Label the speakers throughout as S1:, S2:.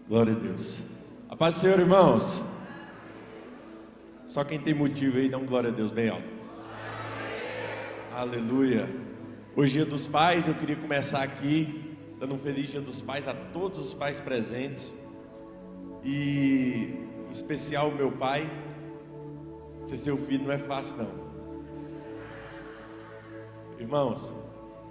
S1: Glória a Deus. A paz do Senhor, irmãos. Só quem tem motivo aí, dá um glória a Deus bem alto. Aleluia. Hoje é Dia dos Pais, eu queria começar aqui dando um feliz Dia dos Pais a todos os pais presentes. E em especial o meu pai. Ser seu filho não é fácil não. Irmãos,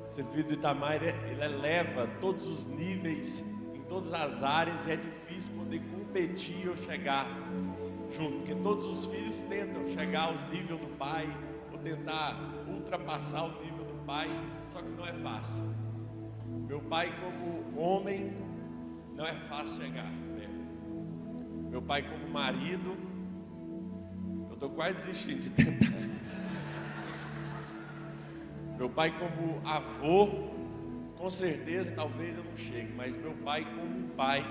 S1: ser filho do Itamar, ele eleva todos os níveis, em todas as áreas, e é difícil poder competir ou chegar junto, porque todos os filhos tentam chegar ao nível do pai, ou tentar ultrapassar o nível do pai, só que não é fácil. Meu pai, como homem, não é fácil chegar perto. Meu pai, como marido, eu estou quase desistindo de tentar. Meu pai como avô, com certeza, talvez eu não chegue, mas meu pai como um pai.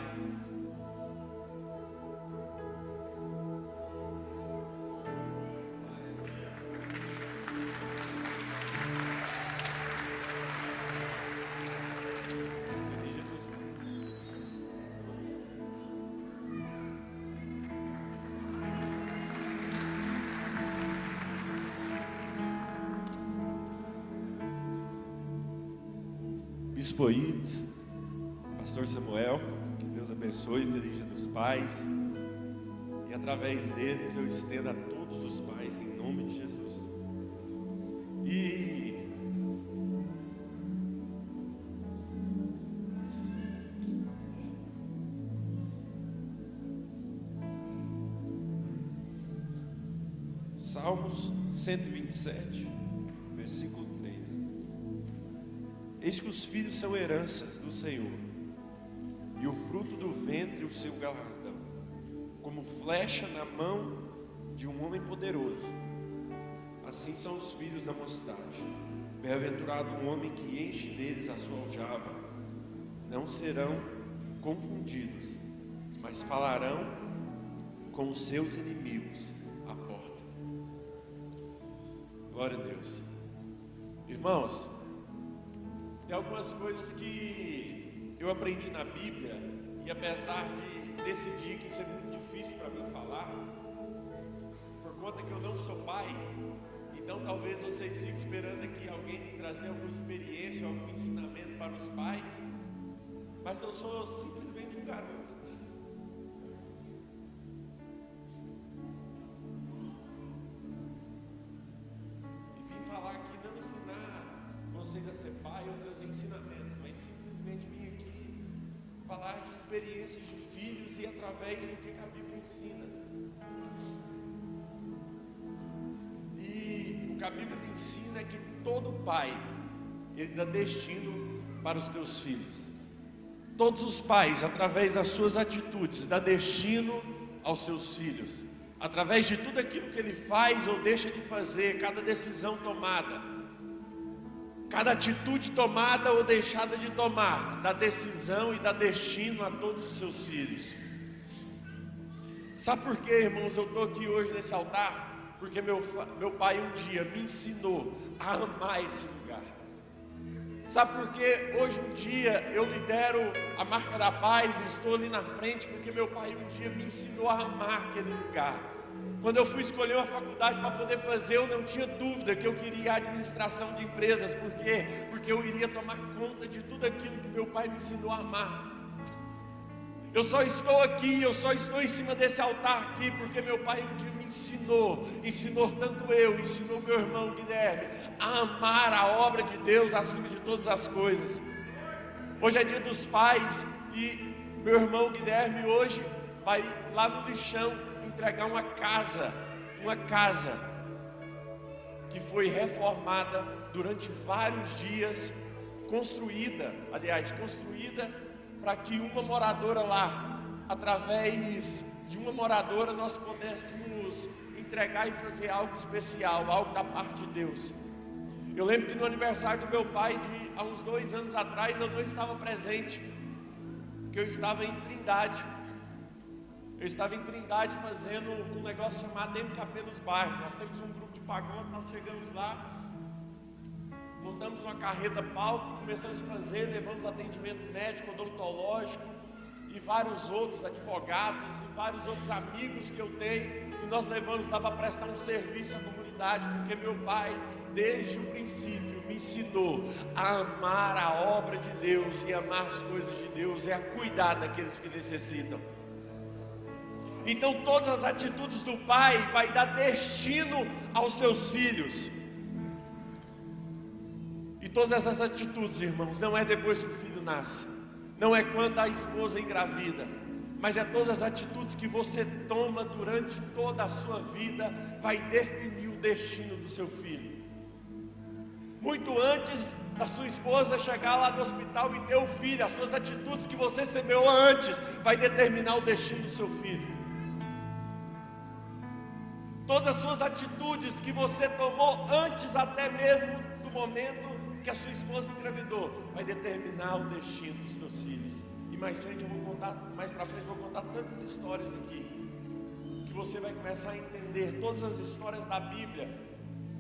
S1: Bispo Ides, Pastor Samuel, que Deus abençoe, feliz Dia dos Pais, e através deles eu estendo a todos os pais em nome de Jesus. E Salmos 127, versículo 3. Eis que os filhos são heranças do Senhor, e o fruto do ventre o seu galardão, como flecha na mão de um homem poderoso. Assim são os filhos da mocidade. Bem-aventurado um homem que enche deles a sua aljava. Não serão confundidos, mas falarão com os seus inimigos à porta. Glória a Deus. Irmãos, tem algumas coisas que eu aprendi na Bíblia, e apesar de decidir que isso é muito difícil para mim falar, por conta que eu não sou pai, então talvez vocês fiquem esperando aqui alguém trazer alguma experiência, algum ensinamento para os pais, mas eu sou simplesmente um garoto. E vim falar aqui, não ensinar vocês a ser pai ou trazer ensinamentos, mas simplesmente vim aqui falar de experiências de filhos e através do que a Bíblia ensina. E o que a Bíblia ensina é que todo pai, ele dá destino para os teus filhos. Todos os pais, através das suas atitudes, dá destino aos seus filhos. Através de tudo aquilo que ele faz ou deixa de fazer, cada decisão tomada, cada atitude tomada ou deixada de tomar, dá decisão e dá destino a todos os seus filhos. Sabe por quê, irmãos? Eu estou aqui hoje nesse altar, porque meu pai um dia me ensinou a amar esse lugar. Sabe por quê? Hoje um dia eu lidero a Marca da Paz e estou ali na frente, porque meu pai um dia me ensinou a amar aquele lugar. Quando eu fui escolher uma faculdade para poder fazer, eu não tinha dúvida que eu queria administração de empresas. Por quê? Porque eu iria tomar conta de tudo aquilo que meu pai me ensinou a amar. Eu só estou aqui, eu só estou em cima desse altar aqui, porque meu pai um dia me ensinou tanto eu, ensinou meu irmão Guilherme, a amar a obra de Deus acima de todas as coisas. Hoje é Dia dos Pais, e meu irmão Guilherme hoje vai lá no lixão entregar uma casa que foi reformada durante vários dias, construída para que uma moradora lá, através de uma moradora, nós pudéssemos entregar e fazer algo especial, algo da parte de Deus. Eu lembro que no aniversário do meu pai, há uns 2 anos atrás, eu não estava presente, porque eu estava em Trindade. Eu estava em Trindade fazendo um negócio chamado MKP nos bairros. Nós temos um grupo de pagode, nós chegamos lá, montamos uma carreta palco, começamos a fazer, levamos atendimento médico, odontológico, e vários outros advogados e vários outros amigos que eu tenho, e nós levamos lá para prestar um serviço à comunidade, porque meu pai, desde o princípio, me ensinou a amar a obra de Deus e amar as coisas de Deus, e a cuidar daqueles que necessitam. Então todas as atitudes do pai vai dar destino aos seus filhos. E todas essas atitudes, irmãos, não é depois que o filho nasce, não é quando a esposa engravida, mas é todas as atitudes que você toma durante toda a sua vida, vai definir o destino do seu filho. Muito antes da sua esposa chegar lá no hospital e ter o filho, as suas atitudes que você semeou antes, vai determinar o destino do seu filho. Todas as suas atitudes que você tomou antes até mesmo do momento que a sua esposa engravidou, vai determinar o destino dos seus filhos. E mais para frente eu vou contar tantas histórias aqui, que você vai começar a entender todas as histórias da Bíblia,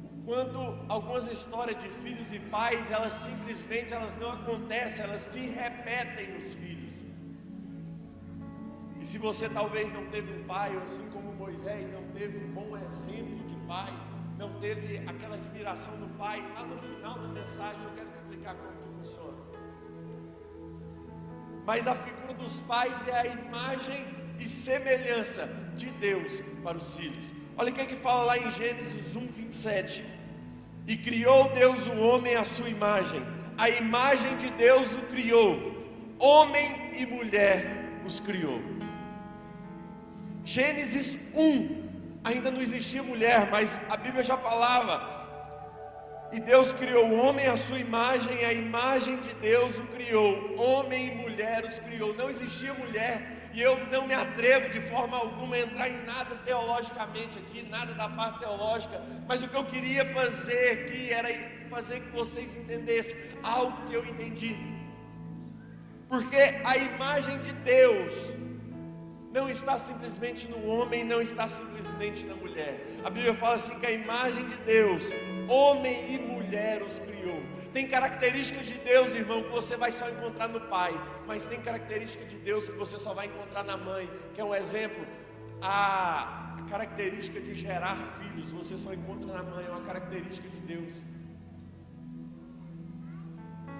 S1: o quanto algumas histórias de filhos e pais, elas não acontecem, elas se repetem nos filhos. E se você talvez não teve um pai, ou assim como Moisés não teve um bom exemplo de pai, não teve aquela admiração do pai, lá no final da mensagem eu quero te explicar como que funciona. Mas a figura dos pais é a imagem e semelhança de Deus para os filhos. Olha o que fala lá em Gênesis 1:27. E criou Deus o homem à sua imagem, a imagem de Deus o criou, homem e mulher os criou. Gênesis 1, ainda não existia mulher, mas a Bíblia já falava. E Deus criou o homem à sua imagem, a imagem de Deus o criou, homem e mulher os criou. Não existia mulher, e eu não me atrevo de forma alguma a entrar em nada teologicamente aqui, nada da parte teológica, mas o que eu queria fazer aqui era fazer que vocês entendessem algo que eu entendi. Porque a imagem de Deus não está simplesmente no homem, não está simplesmente na mulher. A Bíblia fala assim que a imagem de Deus, homem e mulher os criou. Tem características de Deus, irmão, que você vai só encontrar no pai, mas tem características de Deus que você só vai encontrar na mãe. Que é um exemplo, a característica de gerar filhos, você só encontra na mãe, é uma característica de Deus.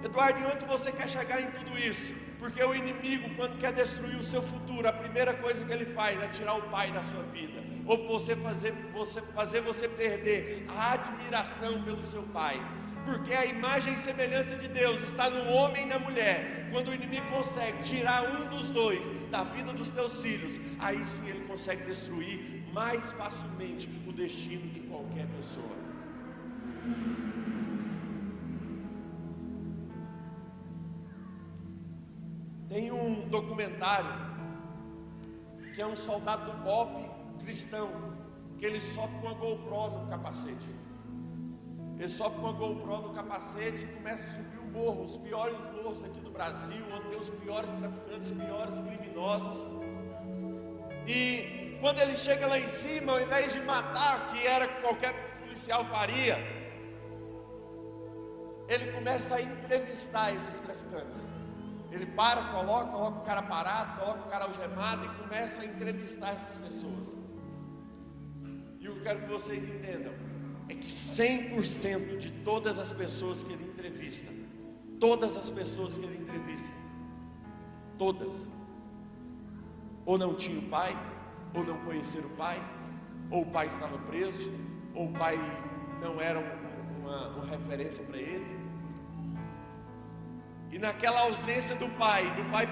S1: Eduardo, e onde você quer chegar em tudo isso? Porque o inimigo, quando quer destruir o seu futuro, a primeira coisa que ele faz é tirar o pai da sua vida, ou fazer você perder a admiração pelo seu pai. Porque a imagem e semelhança de Deus está no homem e na mulher. Quando o inimigo consegue tirar um dos dois da vida dos teus filhos, aí sim ele consegue destruir mais facilmente o destino de qualquer pessoa. Tem um documentário que é um soldado do BOPE cristão, que ele sobe com a GoPro no capacete. Ele sobe com a GoPro no capacete e começa a subir o morro, os piores morros aqui do Brasil, onde tem os piores traficantes, os piores criminosos. E quando ele chega lá em cima, ao invés de matar, que era qualquer policial faria, ele começa a entrevistar esses traficantes. Ele coloca o cara parado, coloca o cara algemado e começa a entrevistar essas pessoas. E o que eu quero que vocês entendam é que 100% de todas as pessoas que ele entrevista, todas, ou não tinham o pai, ou não conheceram o pai, ou o pai estava preso, ou o pai não era uma referência para ele. E naquela ausência do pai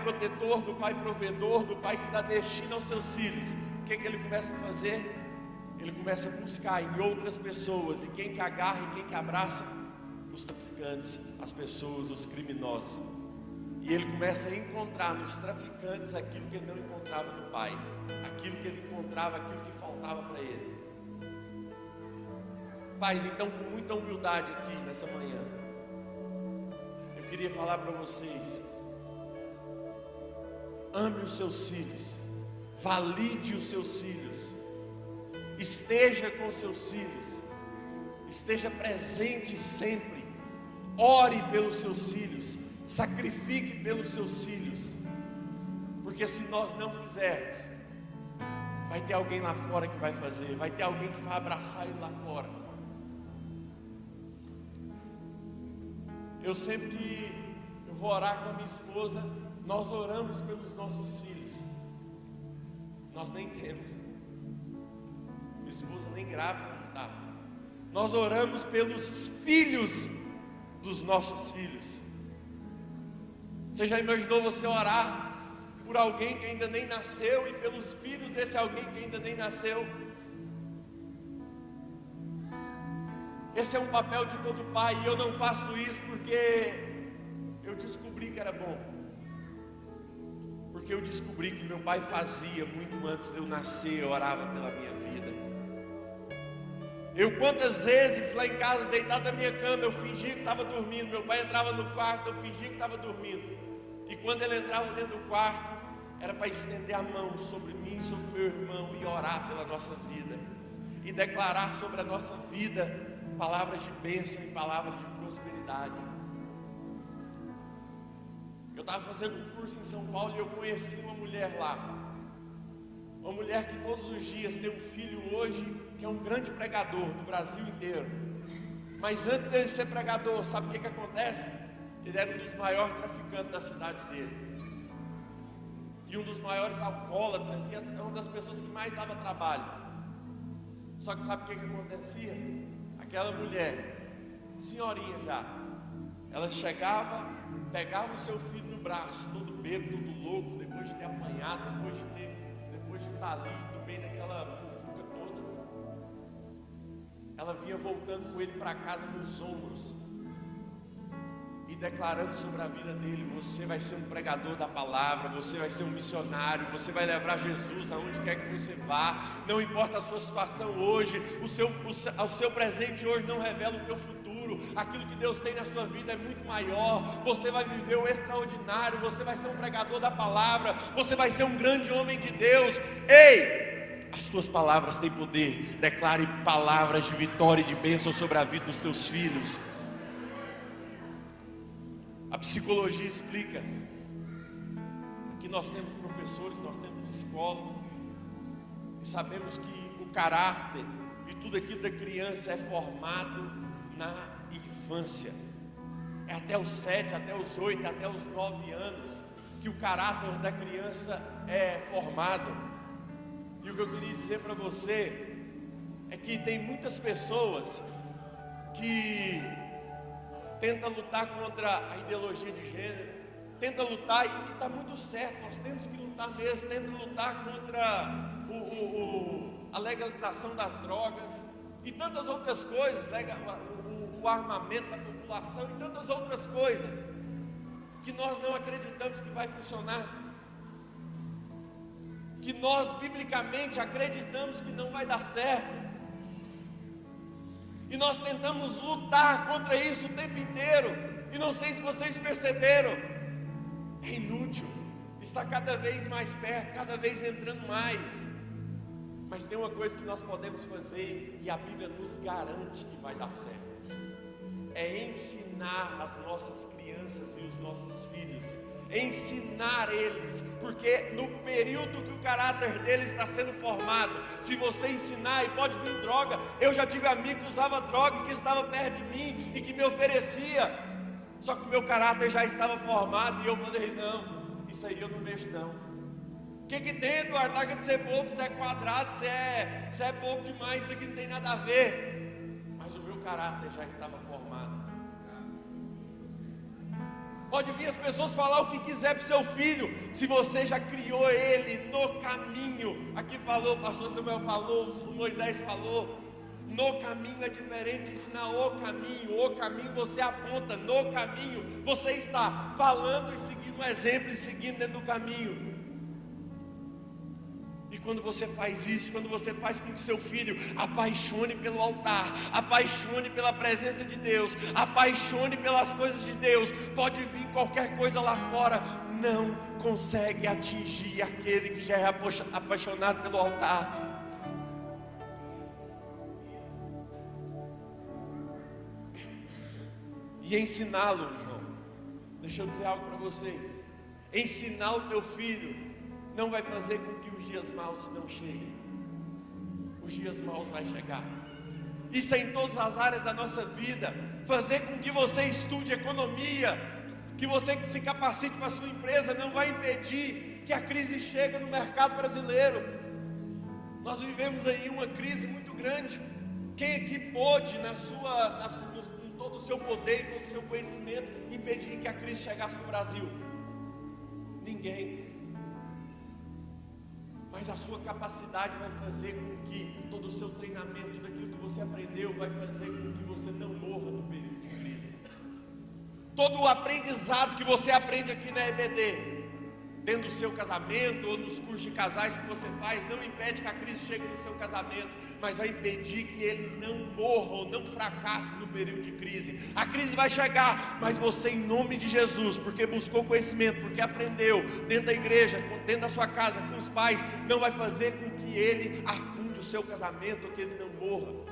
S1: protetor, do pai provedor, do pai que dá destino aos seus filhos, o que ele começa a fazer? Ele começa a buscar em outras pessoas, e quem que agarra e quem que abraça? Os traficantes, as pessoas, os criminosos. E ele começa a encontrar nos traficantes aquilo que ele não encontrava no pai, aquilo que ele encontrava, aquilo que faltava para ele. Pais, então, com muita humildade aqui nessa manhã, eu queria falar para vocês: ame os seus filhos, valide os seus filhos, esteja com seus filhos, esteja presente sempre, ore pelos seus filhos, sacrifique pelos seus filhos, porque Porque se nós não fizermos, vai ter alguém lá fora que vai fazer, vai ter alguém que vai abraçar ele lá fora. Eu vou orar com a minha esposa, nós oramos pelos nossos filhos. Nós nem temos. Minha esposa nem grávida não está. Nós oramos pelos filhos dos nossos filhos. Você já imaginou você orar por alguém que ainda nem nasceu e pelos filhos desse alguém que ainda nem nasceu? Esse é um papel de todo pai, e eu não faço isso porque eu descobri que era bom, porque eu descobri que meu pai fazia muito antes de eu nascer, eu orava pela minha vida. Quantas vezes lá em casa, deitado na minha cama, eu fingia que estava dormindo, meu pai entrava no quarto, eu fingia que estava dormindo, e quando ele entrava dentro do quarto, era para estender a mão sobre mim, sobre meu irmão, e orar pela nossa vida, e declarar sobre a nossa vida palavras de bênção e palavras de prosperidade. Eu estava fazendo um curso em São Paulo e eu conheci uma mulher lá, uma mulher que todos os dias tem um filho hoje que é um grande pregador no Brasil inteiro. Mas antes dele ser pregador, sabe o que acontece? Ele era um dos maiores traficantes da cidade dele, e um dos maiores alcoólatras, e é uma das pessoas que mais dava trabalho. Só que sabe o que acontecia? Aquela mulher, senhorinha já, ela chegava, pegava o seu filho no braço, todo bêbado, todo louco, depois de ter apanhado, depois de estar ali no meio daquela muvuca toda, ela vinha voltando com ele para casa nos ombros e declarando sobre a vida dele: você vai ser um pregador da palavra, você vai ser um missionário, você vai levar Jesus aonde quer que você vá. Não importa a sua situação hoje, o seu presente hoje não revela o teu futuro. Aquilo que Deus tem na sua vida é muito maior. Você vai viver o extraordinário, você vai ser um pregador da palavra, você vai ser um grande homem de Deus. Ei, as tuas palavras têm poder. Declare palavras de vitória e de bênção sobre a vida dos teus filhos. A psicologia explica que nós temos professores, nós temos psicólogos, e sabemos que o caráter e tudo aquilo da criança é formado na infância. É até os 7, até os 8, até os 9 anos que o caráter da criança é formado. E o que eu queria dizer para você é que tem muitas pessoas que tenta lutar contra a ideologia de gênero, tenta lutar, e que está muito certo, nós temos que lutar mesmo, tenta lutar contra a legalização das drogas e tantas outras coisas, o armamento da população e tantas outras coisas que nós não acreditamos que vai funcionar, que nós biblicamente acreditamos que não vai dar certo. E nós tentamos lutar contra isso o tempo inteiro. E não sei se vocês perceberam, é inútil. Está cada vez mais perto, cada vez entrando mais. Mas tem uma coisa que nós podemos fazer, e a Bíblia nos garante que vai dar certo. É ensinar as nossas crianças e os nossos filhos. Ensinar eles, porque no período que o caráter deles está sendo formado, se você ensinar, e pode vir droga, eu já tive amigo que usava droga e que estava perto de mim e que me oferecia, só que o meu caráter já estava formado, e eu falei: não, isso aí eu não mexo não. O que tem, Eduardo? Larga de ser bobo, você é quadrado, você é bobo demais, isso aqui não tem nada a ver. Mas o meu caráter já estava formado. Pode vir as pessoas falar o que quiser para o seu filho, se você já criou ele no caminho. Aqui falou, o pastor Samuel falou, o Moisés falou. No caminho é diferente de ensinar o caminho você aponta, no caminho você está falando e seguindo um exemplo e seguindo dentro do caminho. E quando você faz isso, quando você faz com que seu filho apaixone pelo altar, apaixone pela presença de Deus, apaixone pelas coisas de Deus, pode vir qualquer coisa lá fora, não consegue atingir aquele que já é apaixonado pelo altar. E ensiná-lo, irmão, deixa eu dizer algo para vocês. Ensinar o teu filho não vai fazer com que os dias maus não cheguem. Os dias maus vai chegar. Isso é em todas as áreas da nossa vida. Fazer com que você estude economia, que você se capacite para a sua empresa, não vai impedir que a crise chegue no mercado brasileiro. Nós vivemos aí uma crise muito grande. Quem aqui pôde, com todo o seu poder e todo o seu conhecimento, impedir que a crise chegasse no Brasil? Ninguém. Mas a sua capacidade vai fazer com que todo o seu treinamento, daquilo que você aprendeu, vai fazer com que você não morra no período de crise. Todo o aprendizado que você aprende aqui na EBD, dentro do seu casamento ou nos cursos de casais que você faz, não impede que a crise chegue no seu casamento, mas vai impedir que ele não morra ou não fracasse no período de crise. A crise vai chegar, mas você, em nome de Jesus, porque buscou conhecimento, porque aprendeu dentro da igreja, dentro da sua casa, com os pais, não vai fazer com que ele afunde o seu casamento ou que ele não morra.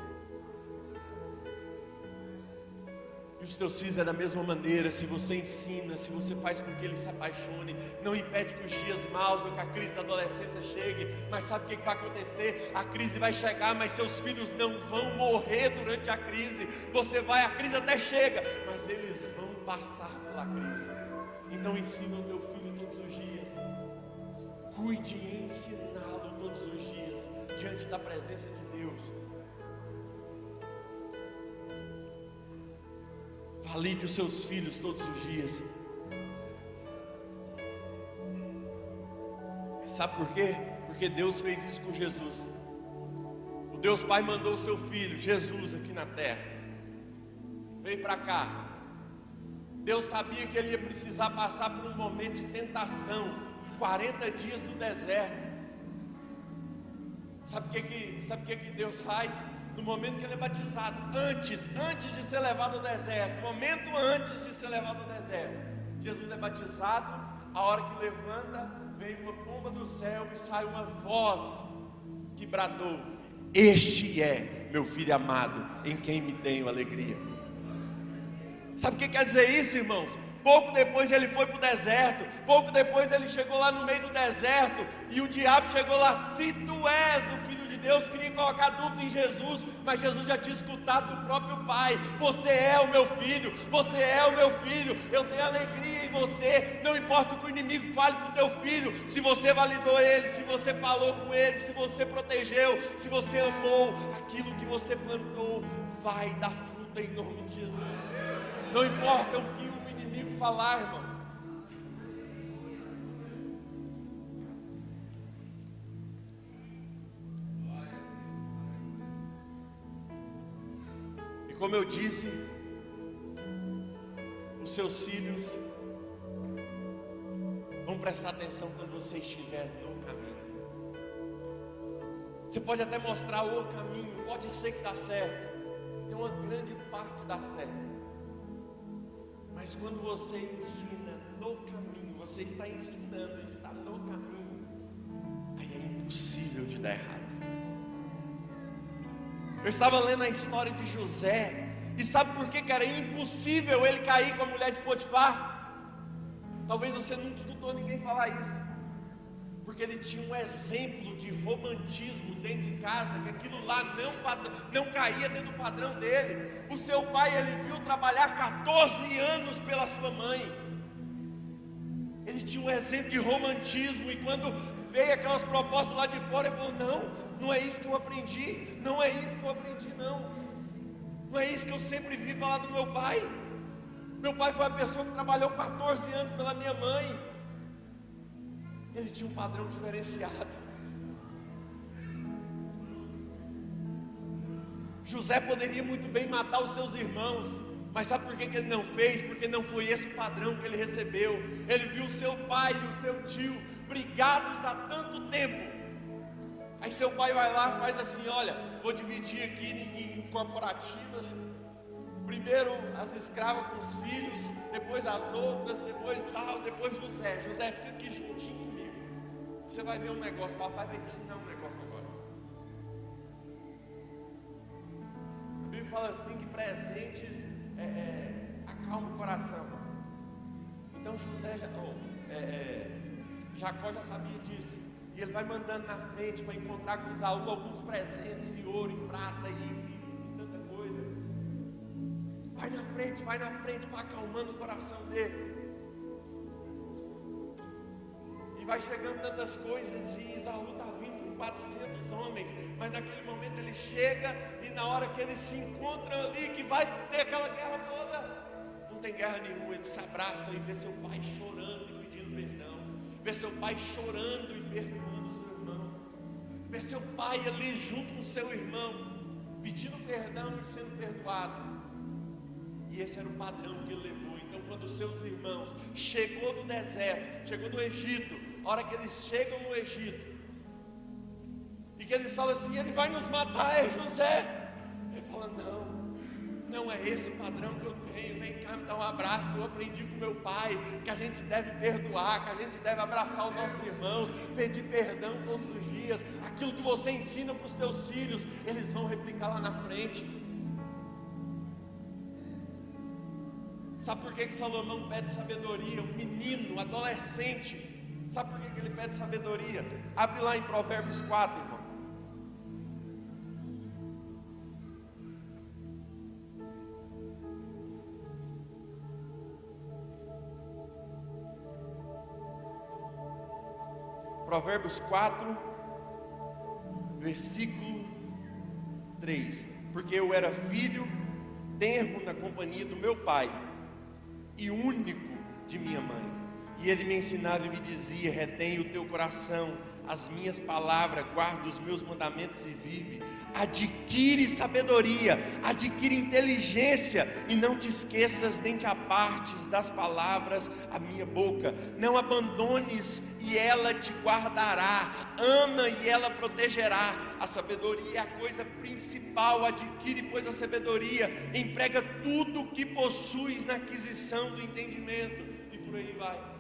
S1: E os teus filhos é da mesma maneira. Se você ensina, se você faz com que ele se apaixone, não impede que os dias maus ou que a crise da adolescência chegue. Mas sabe o que vai acontecer? A crise vai chegar, mas seus filhos não vão morrer durante a crise. A crise até chega, mas eles vão passar pela crise. Então ensina o teu filho todos os dias. Cuide em ensiná-lo todos os dias, diante da presença de Deus. Valide os seus filhos todos os dias. Sabe por quê? Porque Deus fez isso com Jesus. O Deus Pai mandou o seu filho, Jesus, aqui na terra. Veio para cá. Deus sabia que ele ia precisar passar por um momento de tentação. 40 dias no deserto. Sabe o que Deus faz? No momento que ele é batizado, antes de ser levado ao deserto, momento antes de ser levado ao deserto, Jesus é batizado. A hora que levanta, vem uma pomba do céu e sai uma voz que bradou: este é meu filho amado, em quem me tenho alegria. Sabe o que quer dizer isso, irmãos? Pouco depois ele foi para o deserto. Pouco depois ele chegou lá no meio do deserto, e o diabo chegou lá: se tu és o filho de Deus, queria colocar dúvida em Jesus, mas Jesus já tinha escutado do próprio Pai: você é o meu filho, você é o meu filho, eu tenho alegria em você. Não importa o que o inimigo fale para o teu filho, se você validou ele, se você falou com ele, se você protegeu, se você amou, aquilo que você plantou vai dar fruta em nome de Jesus. Não importa o que o inimigo falar, irmão. Como eu disse, os seus filhos vão prestar atenção quando você estiver no caminho. Você pode até mostrar o caminho, pode ser que dá certo, tem uma grande parte dá certo. Mas quando você ensina no caminho, você está ensinando, está no caminho, aí é impossível de dar errado. Eu estava lendo a história de José, e sabe por que era impossível ele cair com a mulher de Potifar? Talvez você nunca escutou ninguém falar isso. Porque ele tinha um exemplo de romantismo dentro de casa, que aquilo lá não caía dentro do padrão dele. O seu pai, ele viu trabalhar 14 anos pela sua mãe. Ele tinha um exemplo de romantismo, e quando veio aquelas propostas lá de fora, ele falou: não é isso que eu aprendi, não é isso que eu aprendi, não é isso que eu sempre vi falar do meu pai. Meu pai foi a pessoa que trabalhou 14 anos pela minha mãe. Ele tinha um padrão diferenciado. José poderia muito bem matar os seus irmãos, mas sabe por que ele não fez? Porque não foi esse o padrão que ele recebeu. Ele viu o seu pai e o seu tio brigados há tanto tempo. Aí seu pai vai lá e faz assim: olha, vou dividir aqui em corporativas. Primeiro as escravas com os filhos, depois as outras, depois tal, depois José. José, fica aqui juntinho comigo. Você vai ver um negócio, papai vai te ensinar um negócio agora. A Bíblia fala assim que presentes acalma o coração. Então Jacó já sabia disso. E ele vai mandando na frente para encontrar com Esaú alguns presentes de ouro e prata e tanta coisa. Vai na frente para acalmando o coração dele. E vai chegando tantas coisas e Esaú está vindo com 400 homens. Mas naquele momento ele chega e na hora que eles se encontram ali, que vai ter aquela guerra toda, não tem guerra nenhuma. Eles se abraçam e vê seu pai chorando e pedindo perdão. Vê seu pai chorando e perdoando o seu irmão. Vê seu pai ali junto com o seu irmão, pedindo perdão e sendo perdoado. E esse era o padrão que ele levou. Então quando os seus irmãos chegou no deserto, chegou no Egito, a hora que eles chegam no Egito, e que eles falam assim, ele vai nos matar, é José. Ele fala, não é esse o padrão que eu tenho. Vem cá me dar um abraço. Eu aprendi com meu pai que a gente deve perdoar, que a gente deve abraçar os nossos irmãos, pedir perdão todos os dias. Aquilo que você ensina para os teus filhos, eles vão replicar lá na frente. Sabe por que Salomão pede sabedoria? Um menino, um adolescente. Sabe por que ele pede sabedoria? Abre lá em Provérbios 4, irmão. Provérbios 4, versículo 3. Porque eu era filho tenro na companhia do meu pai e único de minha mãe, e ele me ensinava e me dizia: retém o teu coração as minhas palavras, guarda os meus mandamentos e vive. Adquire sabedoria, adquire inteligência, e não te esqueças nem te apartes das palavras a minha boca. Não abandones e ela te guardará, ama e ela protegerá. A sabedoria é a coisa principal. Adquire, pois, a sabedoria, emprega tudo o que possuis na aquisição do entendimento, e por aí vai.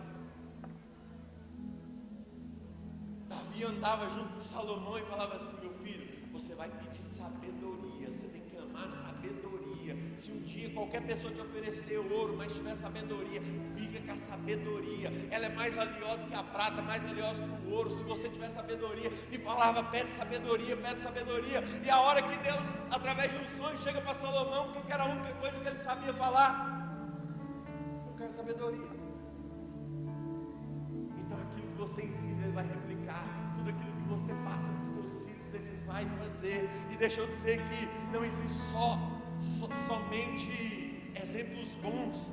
S1: Davi andava junto com Salomão e falava assim: meu filho, você vai pedir sabedoria, você tem que amar a sabedoria. Se um dia qualquer pessoa te oferecer ouro, mas tiver sabedoria, fica com a sabedoria. Ela é mais valiosa que a prata, mais valiosa que o ouro. Se você tiver sabedoria, e falava: pede sabedoria, pede sabedoria. E a hora que Deus, através de um sonho, chega para Salomão, que era a única coisa que ele sabia falar: eu quero sabedoria. Então aquilo que você ensina, ele vai replicar. Tudo aquilo que você passa para os teus filhos, ele vai fazer. E deixa eu dizer que não existe somente exemplos bons.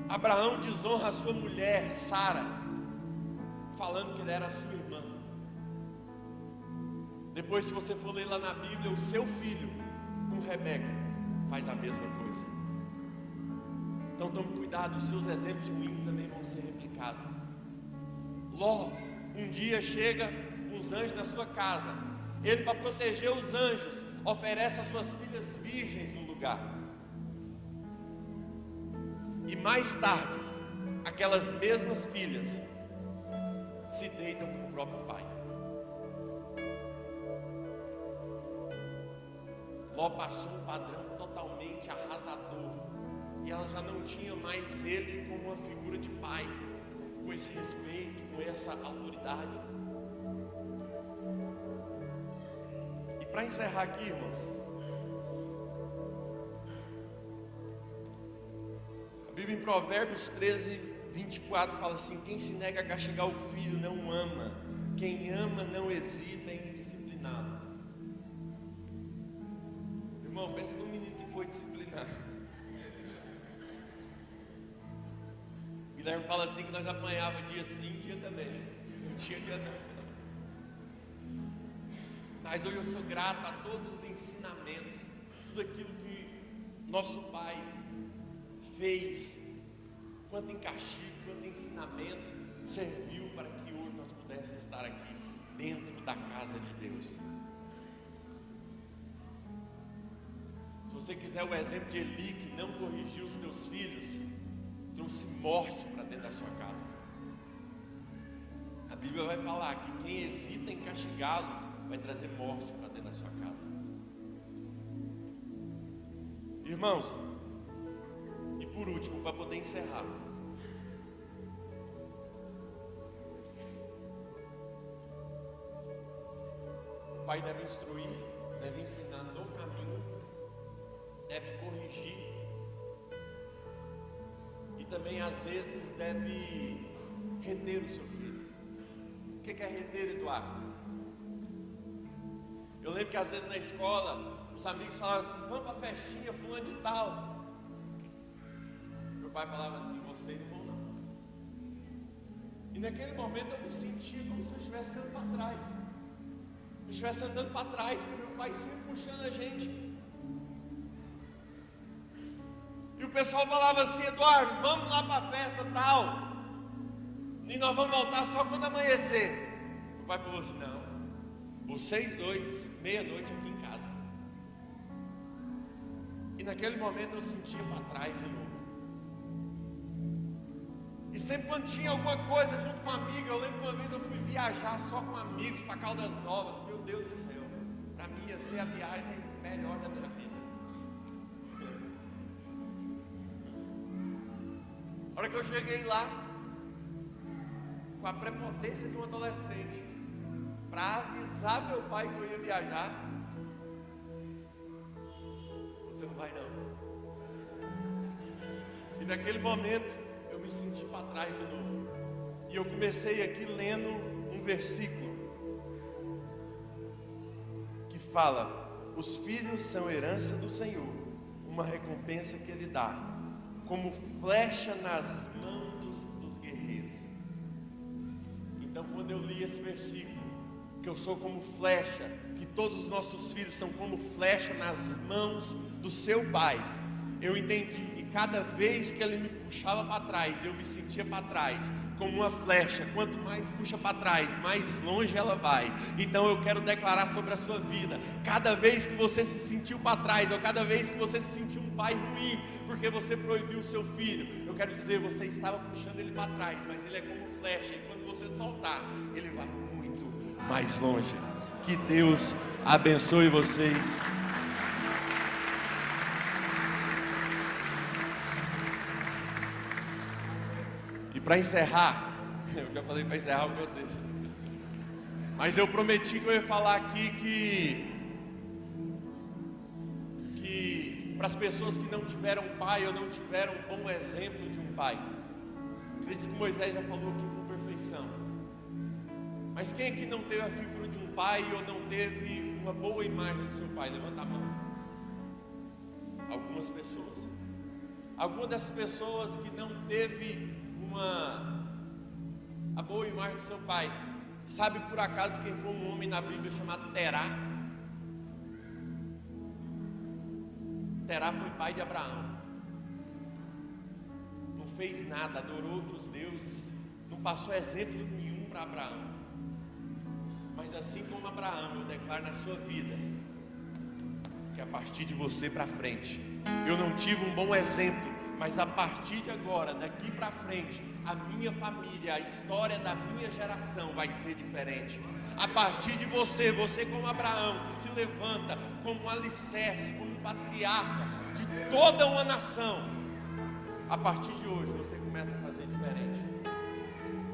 S1: Abraão desonra a sua mulher Sara, falando que ela era sua irmã. Depois, se você for ler lá na Bíblia, o seu filho com Rebeca faz a mesma coisa. Então tome cuidado, os seus exemplos ruins também vão ser replicados. Ló, um dia chega uns anjos na sua casa. Ele, para proteger os anjos, oferece as suas filhas virgens no lugar. E mais tarde, aquelas mesmas filhas se deitam com o próprio pai. Ló passou um padrão totalmente arrasador, e ela já não tinha mais ele como uma figura de pai, com esse respeito, com essa autoridade. E para encerrar aqui, irmãos, a Bíblia em Provérbios 13, 24 fala assim: quem se nega a castigar o filho não ama, quem ama não hesita em discipliná-lo. Irmão, pensa num menino que foi disciplinado. Guilherme fala assim que nós apanhava dia sim, dia também. Não tinha dia não. Mas hoje eu sou grato a todos os ensinamentos, tudo aquilo que nosso pai fez, quanto em castigo, quanto em ensinamento, serviu para que hoje nós pudéssemos estar aqui dentro da casa de Deus. Se você quiser o exemplo de Eli, que não corrigiu os teus filhos, trouxe morte para dentro da sua casa. A Bíblia vai falar que quem hesita em castigá-los vai trazer morte para dentro da sua casa. Irmãos, e por último, para poder encerrar, pai deve instruir, deve ensinar no caminho, deve corrigir e também às vezes deve reter o seu filho. O que é reter, Eduardo? Eu lembro que às vezes na escola os amigos falavam assim: vamos para a festinha fulano de tal. Meu pai falava assim: vocês não vão não. E naquele momento eu me sentia como se eu estivesse ficando para trás. Eu estivesse andando para trás, porque meu pai sempre puxando a gente. E o pessoal falava assim: Eduardo, vamos lá para a festa tal, e nós vamos voltar só quando amanhecer. Meu pai falou assim: não, vocês dois, meia-noite aqui em casa. E naquele momento eu sentia para trás de novo. E sempre quando tinha alguma coisa junto com um amigo, eu lembro que uma vez eu fui viajar só com amigos para Caldas Novas. Meu Deus do céu, para mim ia ser a viagem melhor da minha vida. A hora que eu cheguei lá, com a prepotência de um adolescente, para avisar meu pai que eu ia viajar: você não vai não. E naquele momento eu me senti para trás de novo. E eu comecei aqui lendo um versículo que fala: os filhos são herança do Senhor, uma recompensa que Ele dá, como flecha nas mãos dos guerreiros. Então quando eu li esse versículo, que eu sou como flecha, que todos os nossos filhos são como flecha nas mãos do seu pai, eu entendi que cada vez que ele me puxava para trás, eu me sentia para trás, como uma flecha. Quanto mais puxa para trás, mais longe ela vai. Então eu quero declarar sobre a sua vida: cada vez que você se sentiu para trás, ou cada vez que você se sentiu um pai ruim, porque você proibiu o seu filho, eu quero dizer, você estava puxando ele para trás, mas ele é como flecha, e quando você soltar, ele vai muito mais longe. Que Deus abençoe vocês. E para encerrar, eu já falei para encerrar com vocês, mas eu prometi que eu ia falar aqui que para as pessoas que não tiveram pai ou não tiveram um bom exemplo de um pai, acredito que Moisés já falou aqui com perfeição. Mas quem aqui não teve a figura de um pai ou não teve uma boa imagem do seu pai? Levanta a mão. Algumas pessoas. Algumas dessas pessoas que não teve a boa imagem do seu pai, sabe por acaso quem foi um homem na Bíblia chamado Terá? Terá foi pai de Abraão. Não fez nada, adorou outros deuses, não passou exemplo nenhum para Abraão. Mas assim como Abraão, eu declaro na sua vida que a partir de você para frente, eu não tive um bom exemplo, mas a partir de agora, daqui para frente, a minha família, a história da minha geração vai ser diferente. A partir de você como Abraão, que se levanta como um alicerce, como um patriarca de toda uma nação, a partir de hoje você começa a fazer diferente.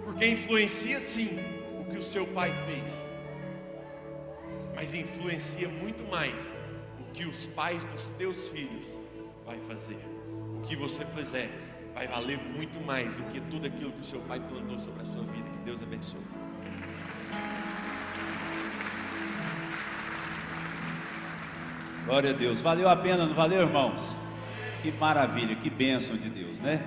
S1: Porque influencia sim o que o seu pai fez, mas influencia muito mais o que os pais dos teus filhos vai fazer. O que você fizer vai valer muito mais do que tudo aquilo que o seu pai plantou sobre a sua vida. Que Deus abençoe.
S2: Glória a Deus. Valeu a pena, não valeu, irmãos? Que maravilha, que bênção de Deus, né?